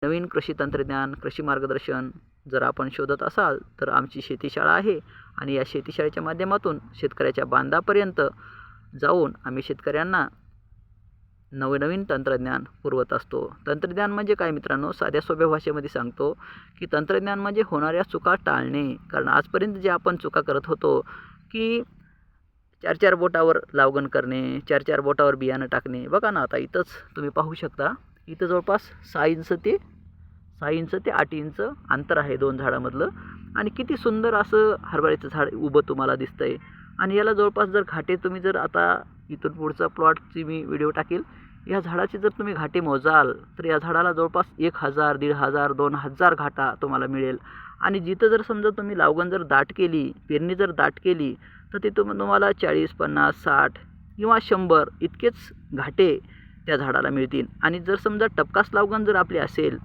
नवीन कृषी तंत्रज्ञान, कृषी मार्गदर्शन जर आपण शोधत असाल तर आमची शेतीशाळा आहे आणि या शेतीशाळेच्या माध्यमातून शेतकऱ्याच्या बांधापर्यंत जाऊन आम्ही शेतकऱ्यांना नवनवीन तंत्रज्ञान पुरवत असतो. तंत्रज्ञान म्हणजे काय मित्रांनो, साध्या सोप्या भाषेमध्ये सांगतो की तंत्रज्ञान म्हणजे होणाऱ्या चुका टाळणे. कारण आजपर्यंत जे आपण चुका करत होतो की 4-4 बोटावर लागवण करणे, 4-4 बोटावर बियाणं टाकणे. बघा ना, आता इथंच तुम्ही पाहू शकता, इथं जवळपास 6 इंच ते 8 इंच अंतर आहे 2 झाडामधलं आणि किती सुंदर असं हरभऱ्याचं झाड उभं तुम्हाला दिसतंय. आणि याला जवळपास जर घाटे तुम्ही जर आता इथून पुढचा प्लॉटची मी व्हिडिओ टाकेल, या झाडाचे जर तुम्ही घाटे मोजाल तर या झाडाला जवळपास 1000, 1500, 2000 घाटा तुम्हाला मिळेल. आणि जिथं जर समजा तुम्ही लागवण जर दाट केली, पेरणी जर दाट केली तर ते तुम्हाला 40, 50, 60 किंवा 100 इतकेच घाटे त्या झाडाला मिळतील. आणि जर समजा टपकास लागवण जर आपली असेल